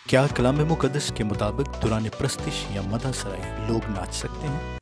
کیا کلام مقدس کے مطابق دوران پرستش یا مدح سرائی لوگ ناچ سکتے ہیں؟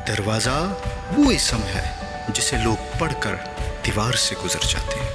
دروازہ وہ اسم ہے جسے لوگ پڑھ کر دیوار سے گزر جاتے ہیں۔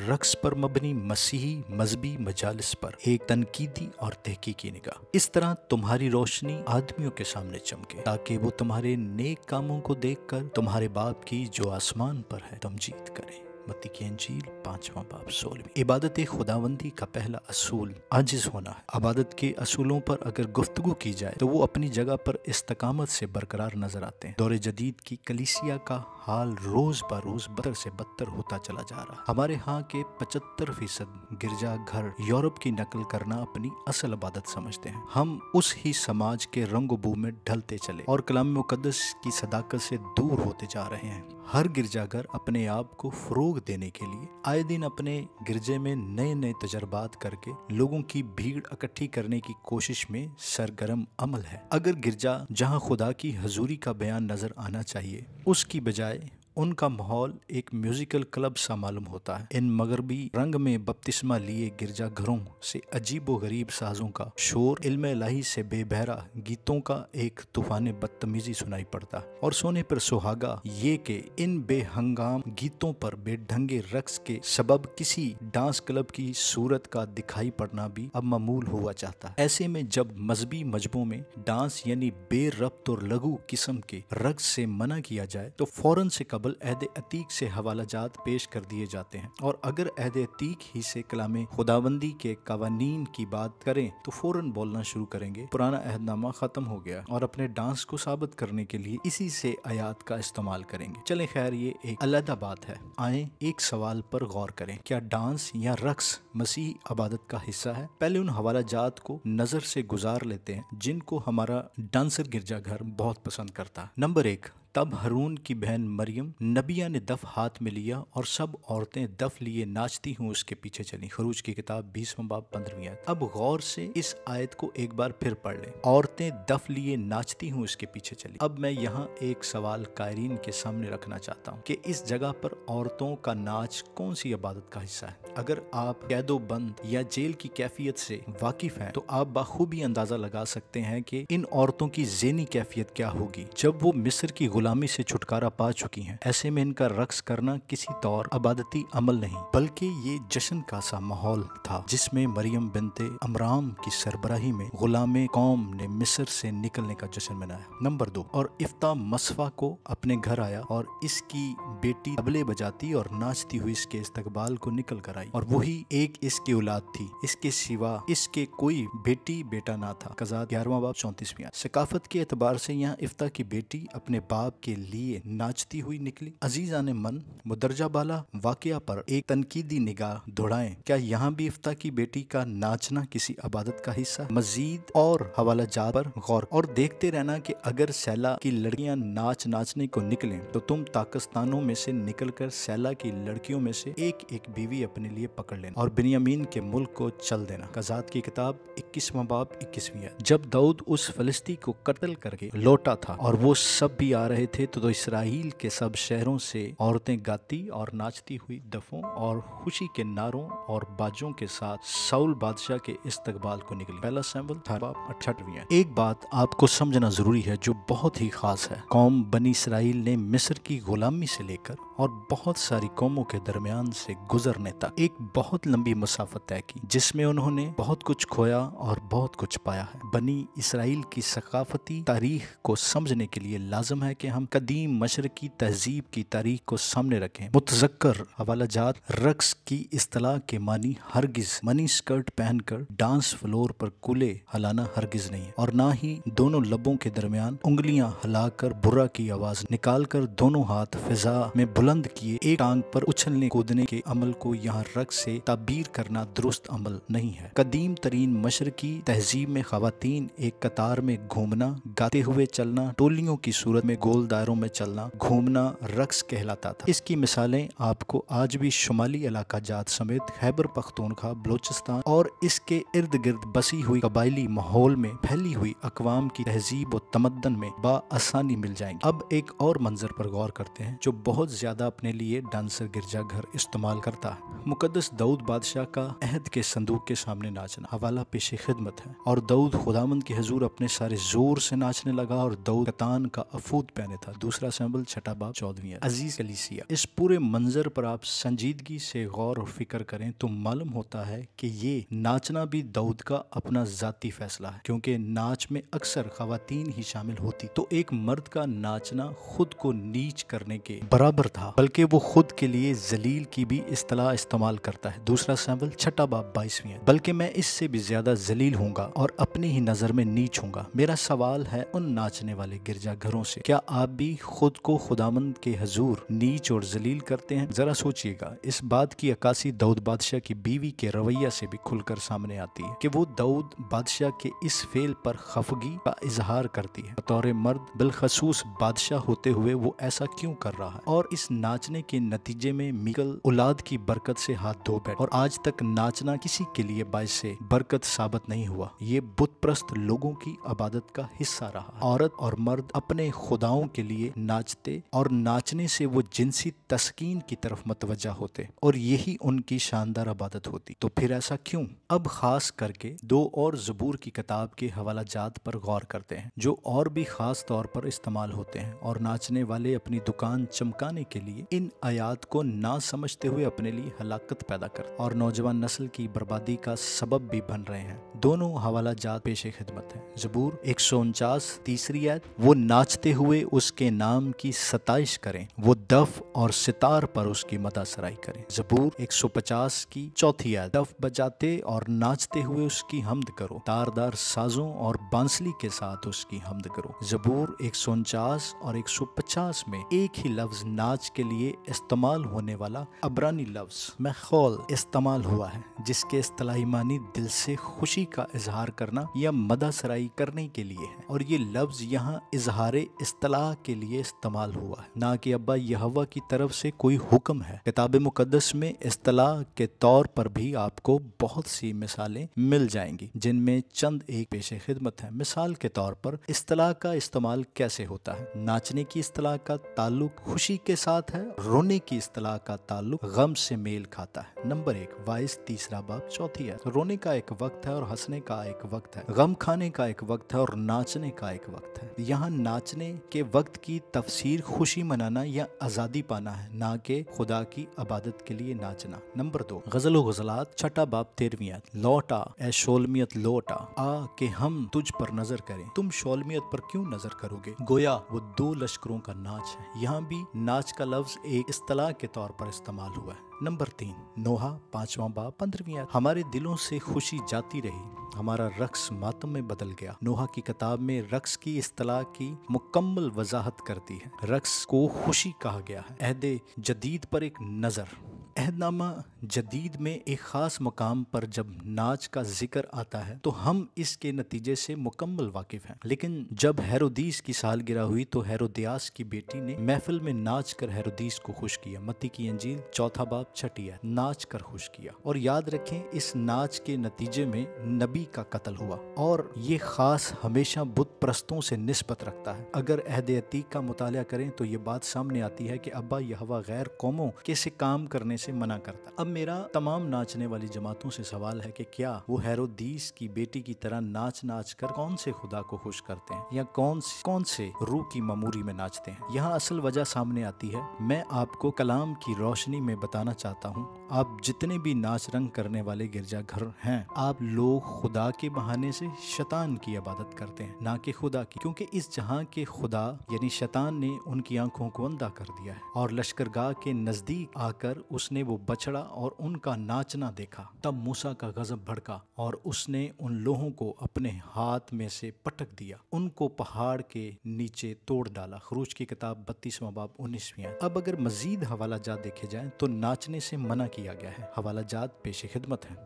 رقص پر مبنی مسیحی مذہبی مجالس پر ایک تنقیدی اور تحقیقی نگاہ۔ اس طرح تمہاری روشنی آدمیوں کے سامنے چمکے تاکہ وہ تمہارے نیک کاموں کو دیکھ کر تمہارے باپ کی جو آسمان پر ہے تمجید کریں۔ متی کی انجیل 5واں باب 16۔ عبادت خداوندی کا پہلا اصول عاجز ہونا ہے۔ عبادت کے اصولوں پر اگر گفتگو کی جائے تو وہ اپنی جگہ پر استقامت سے برقرار نظر آتے ہیں۔ دور جدید کی کلیسیا کا حال روز بروز بدتر سے بدتر ہوتا چلا جا رہا۔ ہمارے ہاں کے 75% گرجا گھر یورپ کی نقل کرنا اپنی اصل عبادت سمجھتے ہیں۔ ہم اس ہی سماج کے رنگ و بو میں ڈھلتے چلے اور کلام مقدس کی صداقت سے دور ہوتے جا رہے ہیں۔ ہر گرجا گھر اپنے آپ کو فروغ دینے کے لیے آئے دن اپنے گرجے میں نئے تجربات کر کے لوگوں کی بھیڑ اکٹھی کرنے کی کوشش میں سرگرم عمل ہے۔ اگر گرجا جہاں خدا کی حضوری کا بیان نظر آنا چاہیے اس کی بجائے ان کا ماحول ایک میوزیکل کلب سا معلوم ہوتا ہے۔ ان مغربی رنگ میں بپتسمہ لیے گرجا گھروں سے عجیب و غریب سازوں کا شور، علم الہی سے بے بہرا گیتوں کا ایک طوفان بدتمیزی سنائی پڑتا، اور سونے پر سہاگا یہ کہ ان بے ہنگام گیتوں پر بے ڈھنگے رقص کے سبب کسی ڈانس کلب کی صورت کا دکھائی پڑنا بھی اب معمول ہوا چاہتا ہے۔ ایسے میں جب مذہبی مجموعوں میں ڈانس یعنی بے ربط اور لغو قسم کے رقص سے منع کیا جائے تو فوراً سے قبل عہد عتیق سے حوالہ جات پیش کر دیے جاتے ہیں، اور اگر عہد عتیق ہی سے کلام خداوندی کے قوانین کی بات کریں تو فوراً بولنا شروع کریں گے پرانا عہد نامہ ختم ہو گیا، اور اپنے ڈانس کو ثابت کرنے کے لیے اسی سے آیات کا استعمال کریں گے۔ چلیں خیر یہ ایک علیحدہ بات ہے، آئیں ایک سوال پر غور کریں، کیا ڈانس یا رقص مسیحی عبادت کا حصہ ہے؟ پہلے ان حوالہ جات کو نظر سے گزار لیتے ہیں جن کو ہمارا ڈانسر گرجا گھر بہت پسند کرتا ہے۔ نمبر 1، تب ہارون کی بہن مریم نبیہ نے دف ہاتھ میں لیا اور سب عورتیں دف لیے ناچتی ہوں اس کے پیچھے چلیں۔ خروج کی کتاب 20واں باب 15ویں آیت۔ اب غور سے اس آیت کو ایک بار پھر پڑھ لیں، عورتیں دف لیے ناچتی ہوں اس کے پیچھے چلیں۔ اب میں یہاں ایک سوال قائرین کے سامنے رکھنا چاہتا ہوں کہ اس جگہ پر عورتوں کا ناچ کون سی عبادت کا حصہ ہے؟ اگر آپ قید و بند یا جیل کی کیفیت سے واقف ہیں تو آپ بخوبی اندازہ لگا سکتے ہیں کہ ان عورتوں کی ذہنی کیفیت کیا ہوگی جب وہ مصر کی غلامی سے چھٹکارا پا چکی ہیں۔ ایسے میں ان کا رقص کرنا کسی طور عبادتی عمل نہیں بلکہ یہ جشن کا سا ماحول تھا جس میں مریم بنت عمران کی سربراہی میں غلام قوم نے مصر سے نکلنے کا جشن منایا۔ نمبر 2، اور افتح مصفا کو اپنے گھر آیا اور اس کی بیٹی طبلے بجاتی اور ناچتی ہوئی اس کے استقبال کو نکل کر آئی، اور وہی ایک اس کی اولاد تھی، اس کے سوا اس کے کوئی بیٹی بیٹا نہ تھا۔ قضات 11واں باب 34ویں آیت۔ ثقافت کے اعتبار سے یہاں افتح کی بیٹی اپنے باپ کے لیے ناچتی ہوئی نکلی۔ عزیزان من، مدرجہ بالا واقعہ پر ایک تنقیدی نگاہ دوڑائیں، کیا یہاں بھی افتح کی بیٹی کا ناچنا کسی عبادت کا حصہ؟ مزید اور حوالہ جات پر غور اور دیکھتے رہنا کہ اگر سیلا کی لڑکیاں ناچنے کو نکلیں تو تم پاکستانوں میں سے نکل کر سیلا کی لڑکیوں میں سے ایک بیوی اپنے لیے پکڑ لینا اور بنیامین کے ملک کو چل دینا۔ قضات کی کتاب 21واں باب 21ویں آیت۔ جب داؤد اس فلسطی کو قتل کر کے لوٹا تھا اور وہ سب بھی آ رہے تھے تو اسرائیل کے سب شہروں سے عورتیں گاتی اور ناچتی ہوئی دفوں اور خوشی کے نعروں اور باجوں کے ساتھ ساؤل بادشاہ کے استقبال کو نکلی۔ پہلا سموئیل 68ویں آیت۔ ایک بات آپ کو سمجھنا ضروری ہے جو بہت ہی خاص ہے، قوم بنی اسرائیل نے مصر کی غلامی سے لے کر اور بہت ساری قوموں کے درمیان سے گزرنے تک ایک بہت لمبی مسافت طے کی جس میں انہوں نے بہت کچھ کھویا اور بہت کچھ پایا ہے۔ بنی اسرائیل کی ثقافتی تاریخ کو سمجھنے کے لیے لازم ہے کہ ہم قدیم مشرقی تہذیب کی تاریخ کو سامنے رکھیں۔ متذکر حوالہ جات رقص کی اصطلاح کے معنی ہرگز منی اسکرٹ پہن کر ڈانس فلور پر کولے ہلانا ہرگز نہیں ہے، اور نہ ہی دونوں لبوں کے درمیان انگلیاں ہلا کر برا کی آواز نکال کر دونوں ہاتھ فضا میں بلند کیے ایک ٹانگ پر اچھلنے کودنے کے عمل کو یہاں رقص سے تعبیر کرنا درست عمل نہیں ہے۔ قدیم ترین مشرقی تہذیب میں خواتین ایک قطار میں گھومنا، گاتے ہوئے چلنا، ٹولیوں کی صورت میں گول गोल दायरों में चलना, घूमना रक्स कहलाता था। इसकी मिसालें आपको आज भी शुमाली इलाका जात समेत खैबर पख्तूनख्वा, बलोचिस्तान और इसके इर्द गिर्द बसी हुई कबायली माहौल में फैली हुई अकवाम की तहजीब और तमद्दन में बाआसानी मिल जाएंगी। अब एक और मंजर पर गौर करते हैं जो बहुत ज्यादा अपने लिए डांसर गिरजा घर इस्तेमाल करता है। मुकद्दस दाऊद बादशाह का अहद के संदूक के सामने नाचना हवाला पेशे खिदमत है। और दाऊद खुदावंद के हुजूर अपने सारे जोर से नाचने लगा और दाऊद कतान का अफूद पहने था। दूसरा सैम्बल छठा बाब 14वीं आयत। अजीज कलीसिया, इस पूरे मंजर पर आप संजीदगी से गौर और फिक्र करें तो मालूम होता है कि ये नाचना भी दाऊद का अपना जाती फैसला है, क्योंकि नाच में अक्सर खवातीन ही शामिल होती। तो एक मर्द का नाचना खुद को नीच करने के बराबर था, बल्कि वो खुद के लिए जलील की भी इस्तेलाह इस्तेमाल करता है। दूसरा सैम्बल छठा बाब 22वीं आयत। बल्कि मैं इससे भी ज्यादा जलील हूँगा और अपनी ही नजर में नीच हूँगा। मेरा सवाल है उन नाचने वाले गिरजा घरों से, क्या आप भी खुद को खुदामंद के हुजूर नीच और जलील करते हैं? जरा सोचिएगा। इस बात की अक्कासी दाऊद बादशाह की बीवी के रवैया से भी खुलकर सामने आती है कि वो दाऊद बादशाह के इस फेल पर खफगी का इजहार करती है। बतौर मर्द बिलखसूस बादशाह होते हुए वो ऐसा क्यों कर रहा है? और इस नाचने के नतीजे में मिकल औलाद की बरकत से हाथ धो बैठ, और आज तक नाचना किसी के लिए बाइस से बरकत साबित नहीं हुआ। ये बुत प्रस्त लोगों की इबादत का हिस्सा रहा। औरत और मर्द अपने खुदाओं के लिए नाचते और नाचने से वो जिनसी तस्कीन की तरफ मतवज्जा होते और यही उनकी शानदार इबादत होती। तो फिर ऐसा क्यों? अब खास करके दो और ज़बूर की किताब के हवाला जात पर गौर करते हैं जो और भी खास तौर पर इस्तेमाल होते हैं, और नाचने वाले अपनी दुकान चमकाने के लिए इन आयात को ना समझते हुए अपने लिए हलाकत पैदा कर और नौजवान नस्ल की बर्बादी का सबब भी बन रहे हैं। दोनों हवाला जात पेशे खिदमत है। ज़बूर 149 तीसरी आयत, वो नाचते हुए उसके नाम की सताइश करें, वो दफ और सितार पर उसकी मदा सराई करें। ज़बूर 150 की चौथी आयत, दफ बजाते और नाचते हुए उसकी हमद करो, तारदार साजों और बांसली के साथ उसकी हमद करो। ज़बूर 149 और 150 में एक ही लफ्ज नाच के लिए इस्तेमाल होने वाला अबरानी लफ्ज मखौल इस्तेमाल हुआ है, जिसके इस्तिलाही मानी दिल से खुशी का इजहार करना या मदा सराई करने के लिए है। और ये लफ्ज यहाँ इजहारे इस्तिलाह के लिए इस्तेमाल हुआ है, ना कि अब्बा यहोवा की तरफ से कोई हुक्म है। किताब मुकद्दस में इस्तिलाह के तौर पर भी आपको बहुत सी मिसालें मिल जाएंगी, जिनमें चंद एक पेशे खिदमत है। मिसाल के तौर पर इस्तिलाह का इस्तेमाल कैसे होता है? नाचने की इस्तिलाह का ताल्लुक खुशी के साथ है, रोने की इस्तिलाह का ताल्लुक गम से मेल खाता है। नंबर 1 वाइस तीसरा बाब चौथी है। रोने का एक वक्त है और हंसने का एक वक्त है, गम खाने का एक वक्त है और नाचने का एक वक्त है। यहाँ नाचने के वक्त की तफसीर खुशी मनाना या आज़ादी पाना है, ना कि खुदा की इबादत के लिए नाचना। नंबर 2 गज़ल व गज़लात छठा बाब 13वीं आयत, लौटा ए शोलमियत लौटा आ कि हम तुझ पर नजर करें, तुम शोलमियत पर क्यों नजर करोगे? गोया वो दो लश्करों का नाच है। यहाँ भी नाच का लफ्ज एक इस्तिलाह के तौर पर इस्तेमाल हुआ है। नंबर 3 नोहा 5वां बाब 15वीं आयत, हमारे दिलों से खुशी जाती रही, हमारा रक्स मातम में बदल गया। नोहा की किताब में रक्स की इस्तिलाह की मुकम्मल वजाहत करती है। रक्स को खुशी कहा गया है। अहद जदीद पर एक नज़र। अहदनामा जदीद में एक ख़ास मकाम पर जब नाच का जिक्र आता है तो हम इसके नतीजे से मुकम्मल वाकिफ हैं। लेकिन जब हेरोदीस की सालगिरह हुई तो हेरोदियास की बेटी ने महफिल में नाच कर हेरोदीस को खुश किया। मत्ती की इंजील चौथा बाब छठी है, नाच कर खुश किया। और याद रखें, इस नाच के नतीजे में नबी का कत्ल हुआ और ये खास हमेशा बुत प्रस्तों से निस्बत रखता है। अगर अहद अतीक का मुताला करें तो ये बात सामने आती है कि अब्बा यहोवा गैर कौमों के से काम करने से मना करता। अब मेरा तमाम नाचने वाली जमातों से सवाल है कि क्या वो हेरोदीस की बेटी की तरह नाच नाच कर कौन से खुदा को खुश करते हैं या कौन से रूह की ममूरी में नाचते हैं? यहाँ असल वजह सामने आती है। मैं आपको कलाम की रोशनी में बताना चाहता हूँ, आप जितने भी नाच रंग करने वाले गिरजाघर हैं, आप लोग खुदा के बहाने से शैतान की इबादत करते हैं, ना कि खुदा की, क्योंकि इस जहां के खुदा यानी शैतान ने उनकी आंखों को अंधा कर दिया है। और लश्करगाह के नजदीक आकर उसने वो बछड़ा और उनका नाचना देखा। तब मूसा का गजब भड़का और उसने उन लोगों को अपने हाथ में से पटक दिया, उनको पहाड़ के नीचे तोड़ डाला। खरूज की किताब 32वां बाब 19वीं आयत। अब अगर मजीद हवाला जात देखे जाएं तो नाचने से मना किया गया है। हवाला जात पेशे खिदमत है।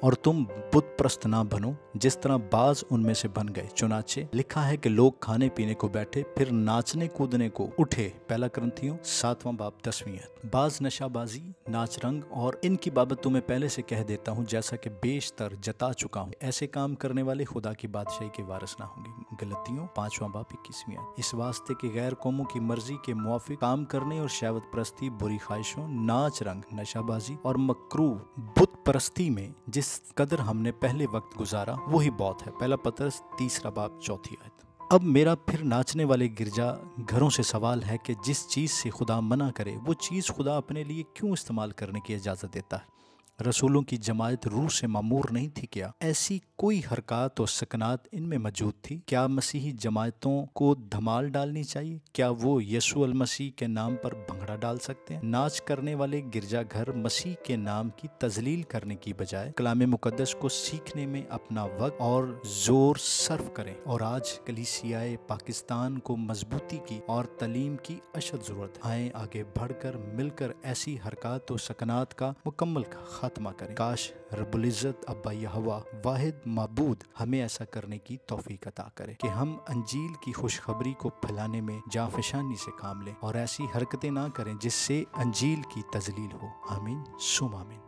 और तुम बुत प्रस्त ना बनो जिस तरह बाज उनमें से बन गए। चुनाचे लिखा है कि लोग खाने पीने को बैठे, फिर नाचने कूदने को उठे। पहला करंथियों 7वां बाब 10वीं आयत। बाज नशाबाजी, नाच रंग और इनकी बाबत तुम्हें पहले से कह देता हूँ, जैसा कि बेशतर जता चुका हूँ। ऐसे काम करने वाले खुदा की बादशाही के वारिस ना होंगे। गलतियों 5वां बाब 21वीं आयत। इस वास्ते कि गैर कौमों की मर्जी के मुआफिक काम करने और शहवत परस्ती, बुरी ख्वाहिशों, नाच रंग, नशाबाजी और मकरू बुत परस्ती में जिस कदर हमने पहले वक्त गुजारा वही बहुत है। पहला पतरस 3 बाब 4 आयत। अब मेरा फिर नाचने वाले गिरजा घरों से सवाल है कि जिस चीज़ से खुदा मना करे वो चीज़ खुदा अपने लिए क्यों इस्तेमाल करने की इजाज़त देता है? रसूलों की जमायत रूह से मामूर नहीं थी क्या? ऐसी कोई हरकत और सकनात इनमें मौजूद थी? क्या मसीही जमायतों को धमाल डालनी चाहिए? क्या वो यीशु अल मसीह के नाम पर भंगड़ा डाल सकते हैं? नाच करने वाले गिरजाघर मसीह के नाम की तजलील करने की बजाय कलाम मुकद्दस को सीखने में अपना वक्त और जोर सर्फ करें। और आज कलीसियाए पाकिस्तान को मजबूती की और तालीम की अशद ज़रूरत है। आए आगे बढ़कर मिलकर ऐसी हरकत और सकनात का मुकम्मल खात्मा करें। काश रब्बुल इज़्ज़त अब्बा यहोवा वाहिद माबूद हमें ऐसा करने की तौफीक अता करे कि हम अंजील की खुशखबरी को फैलाने में जाफशानी से काम लें और ऐसी हरकतें ना करें जिससे अंजील की तजलील हो। आमीन सुम आमीन।